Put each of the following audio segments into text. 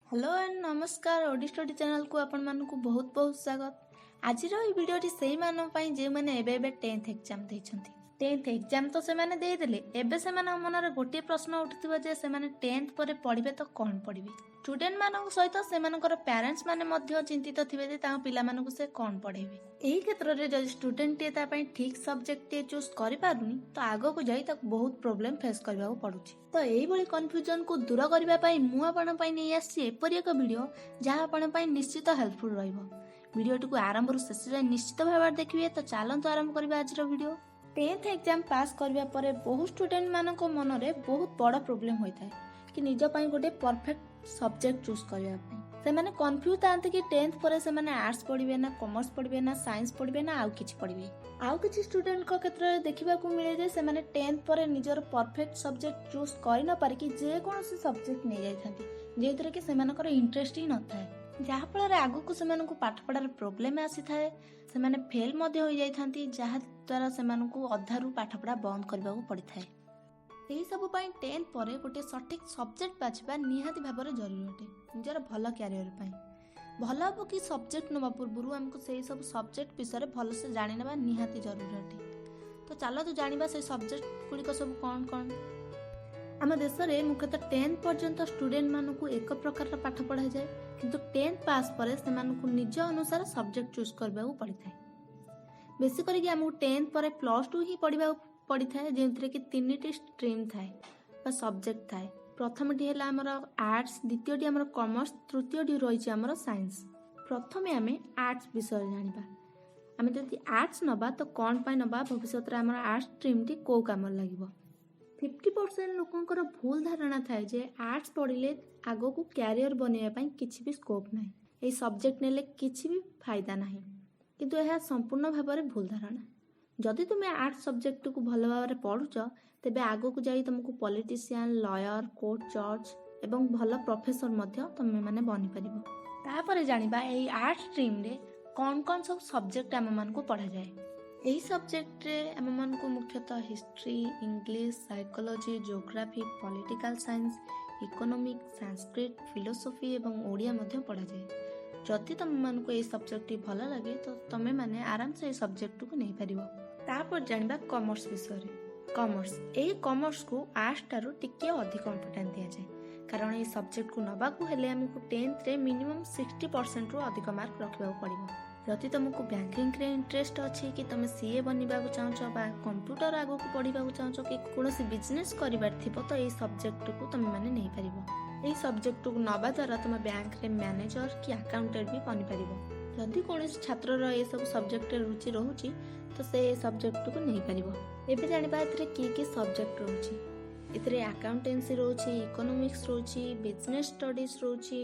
Hello and नमस्कार OD study channel को आपण मानकु बहुत बहुत स्वागत। आज भिडियोटी से जो मैंने एबे 10th एग्जाम देइछंती 10th एग्जाम तो से माने दे देले एबे से माने मनरे गोटे प्रश्न उठिथिबो जे से माने 10th परे पढिबे तो कोन पढिबे। स्टूडेंट मानक सहित से मानकर पेरेंट्स माने मध्य चिंतित थिबे जे ता पिला मानकु से कोन पढेबे। एही क्षेत्र रे जदि स्टूडेंट टे ता पई ठीक सब्जेक्ट टे चूज करि पारुनी तो आगो को जाई तक बहुत प्रॉब्लम फेस करबा पड़ुछि। तो एही बळी कन्फ्यूजन को दूर करबा पई मु आपण पई नै आसी एपरि एक वीडियो जहा आपण पई निश्चित हेल्पफुल रहइबो। वीडियोटी को आरंभ रु शेष जाय निश्चित भाव देखिए। तो चलंतु आरंभ करबा आज रो वीडियो। 10th एग्जाम पास करबा परे बहुत स्टूडेंट मानको मन रे बहुत बड़ प्रॉब्लम होइथाय कि निज पई गोटे परफेक्ट सब्जेक्ट चूज करबा पई से माने कंफ्यूज तांते कि 10th परे से माने आर्ट्स पढिबे ना कॉमर्स पढिबे ना साइंस पढिबे ना आउ किछि पढिबे। आउ किछि स्टूडेंट को क्षेत्र रे देखिबा को मिले जे से माने 10th परे निजर परफेक्ट सब्जेक्ट चूज करि न पारि कि जे कोनोसी सब्जेक्ट नै जाइथांती जेतरे कि से मानकर इंटरेस्ट ही न थाए जहा फल आगु को से पाठ पढ़ार प्रोब्लेम आसी थाए से माने फेल मध्य हो जाइथांती जहा द्वारा से अधारू पाठ पढ़ा बंद करबा को पड़ी थाए। एही सब पई 10th परे गोटे सठिक सब्जेक्ट बाछिबा निहाती भाबरे जरूरी अटे निजर भल कैरियर पई। भल हबो कि सब्जेक्ट नबा पूर्वरु हमको सेही सब सब्जेक्ट विषय भल से जानि नेबा निहाती जरूरी अटे। तो चलो तो जानिबा से सब्जेक्ट गुडी को सब कोन कोन। आम देश में मुख्यतः 10th पर्यंत स्टूडेंट मानकु एक प्रकार पाठ पढ़ा जाए किंतु 10th पास पर से निज अनुसार सब्जेक्ट चूज करबा पड़ी थाए। बेसी करके हमको 10th पर +2 ही पढ़ा पड़ी थाए जेंतरे कि 3टी स्ट्रीम थाए बा सब्जेक्ट थाए। प्रथमटी है हमर आर्ट्स, द्वितीयटी हमर कॉमर्स, तृतीयटी रही हमर साइंस। प्रथमे आमे आर्ट्स विषय जानिबा। आमे जदि आर्ट्स नबा तो कोन पय नबा भविष्य रे हमर आर्ट्स स्ट्रीम टी को काम लागिबो। 50% लोकंकर भूल धारणा थाए जे आर्ट्स पढ़िले आगो को कैरियर बनेया पई किछि भी स्कोप नाही, ए सब्जेक्ट नेले किछि भी फायदा नाही किंतु यह संपूर्ण भाबरे भूल धारणा। जदि तुमे आर्ट्स सब्जेक्ट को भल भाबरे पढुछ तेबे आगो को जाई तुमको पॉलिटिशियन, लॉयर, कोर्ट जज एवं भल प्रोफेसर मध्य तुमे माने बनि परिबो। तापरे जानिबा एई आर्ट्स स्ट्रीम रे कोन कोन सब सब्जेक्ट हम मान को पढ़ा जाए। यही सब्जेक्ट रे आम मन को मुख्यतः history, English, psychology, geography, political science, economic, Sanskrit, philosophy एवं ओडिया मध्य पढ़ा जाए। जदि तुम मन को ये सब्जेक्ट भल लगे तो तुमे माने आराम से ये सब्जेक्ट को नहीं पारिबो। तापर जानिबा कॉमर्स विषय रे। कॉमर्स को आर्ट्स टारू टिके अधिक इम्पोर्टेंस दिया जाए कारण ये सब्जेक्ट को नबा को हेले हमको 10th रे मिनिमम 60% रु अधिक मार्क रखिबा पड़िबो। जदि तुमको बैंकिंग रे इंटरेस्ट अच्छी कि तुम सीए बनवा चाहछ बा कंप्यूटर आगो को पढ़ा चाहछ कि कोनोसी बिजनेस करिबार थिबो तो ये सब्जेक्ट को तुम माने नहीं पारिबो। ये सब्जेक्ट को नबा द्वारा तुम बैंक रे मैनेजर कि अकाउंटेंट भी बनि पारिबो। जदि कोनोसी छात्र रो ये सब सब्जेक्ट रे रुचि रहउची तो से सब्जेक्ट को नहीं पारिबो। एबे जानिबा एथरे की सब्जेक्ट रहउची। एथरे अकाउंटेंसी रहउची, इकोनॉमिक्स रहउची, बिजनेस स्टडीज रहउची,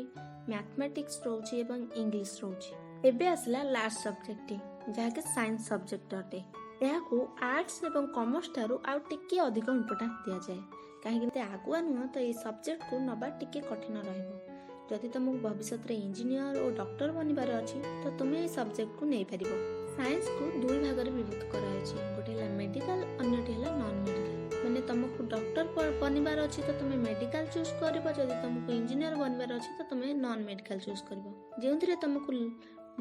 मैथमेटिक्स रहउची एवं इंग्लिश रहउची। एबे आसला लास्ट सब्जेक्ट जहा के साइंस सब्जेक्ट अटे। यह को आर्ट्स एवं कॉमर्स ठारू आउ टिके अधिक इम्पोर्टेंस दिया जाए कहीं आगुआ नुह तो ये सब्जेक्ट को नबा टिके कठिन रहइबो। जदि तुमको भविष्य रे इंजीनियर और डॉक्टर बनिबार अछि तो तुमे ये सब्जेक्ट को नहीं पारिबो। साइंस को दुई भाग रे विभक्त करा अछि, गोटे है मेडिकल अन्यटी है नॉन मेडिकल। माने तुमको डॉक्टर बनिबार अछि तो तुमे मेडिकल चूज करबो, जदि तुमको इंजीनियर बनिबार अछि तो तुमे नॉन मेडिकल चूज करबो जेउथिरे तुमको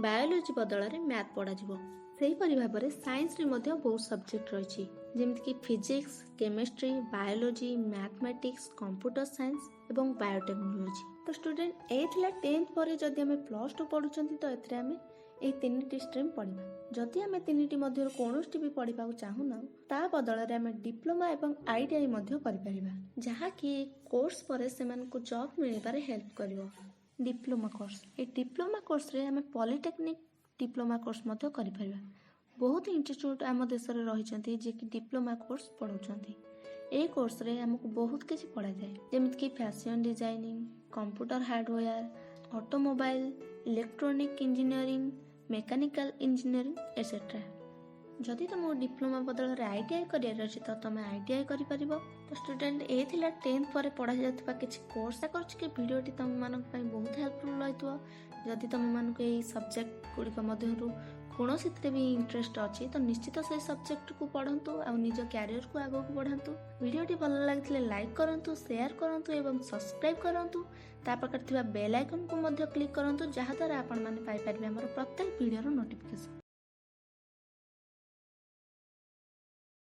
बायोलॉजी बदल में मैथ पढ़ा जिवो। सेही परि भाबरे साइंस रे मध्य बहुत सब्जेक्ट रहिछि जेमिति कि physics, chemistry, biology, mathematics, computer science एवं बायोटेक्नोलॉजी। तो स्टूडेंट ए थिला 10th परे जदि हमें +2 पढुचंती तो एथरे हमें ए 3टी स्ट्रीम पढिबा। जदि हमें 3टी मध्य कोनोटी भी पढिबा चाहू ना ता बदल रे हमें डिप्लोमा एवं आईटीआई मध्य करि परिबा जहा कि कोर्स परे सेमान को जॉब मिलिबारे हेल्प करिवो। डिप्लोमा कोर्स रे हमें पॉलिटेक्निक डिप्लोमा कोर्स मध्य करि परिबा। बहुत इंस्टीट्यूट आम देश रे रहिचंती जे कि डिप्लोमा कोर्स पढौचंती। ए कोर्स रे हमको बहुत किछि पढ़ा जाए जेमिति कि fashion designing, computer hardware, automobile, electronic engineering, mechanical engineering etcetera. जदि तुम डिप्लोमा बदल रे आईटीआई करियर अछि तो तुम आईटीआई करि परिबो। तो स्टूडेंट ए थिला 10th परे पढ़ा जायतबा किछि कोर्स करछ कि वीडियोटी तुम मानक पई बहुत हेल्पफुल रहइतो। जदि तुम मानक a subject Gudi मध्यरु କୌଣସିଥିରେ B interest ଅଛି ତ ନିଶ୍ଚିତ ସେଇ ସବଜେକ୍ଟକୁ ପଢ଼ନ୍ତୁ ଆଉ ନିଜ କ୍ୟାରିୟରକୁ ଆଗକୁ ବଢ଼ାନ୍ତୁ। ଭିଡ଼ିଓଟି ଭଲ ଲାଗିଥିଲେ ଲାଇକ୍ କରନ୍ତୁ, ସେୟାର କରନ୍ତୁ ଏବଂ ସବସ୍କ୍ରାଇବ୍ କରନ୍ତୁ। ତା ପାଖରେ ଥିବା ବେଲ୍ ଆଇକନ୍କୁ ମଧ୍ୟ କ୍ଲିକ୍ କରନ୍ତୁ, ଯାହାଦ୍ୱାରା ଆପଣମାନେ ପାଇପାରିବେ ଆମର ପ୍ରତ୍ୟେକ ଭିଡ଼ିଓର ନୋଟିଫିକେସନ୍।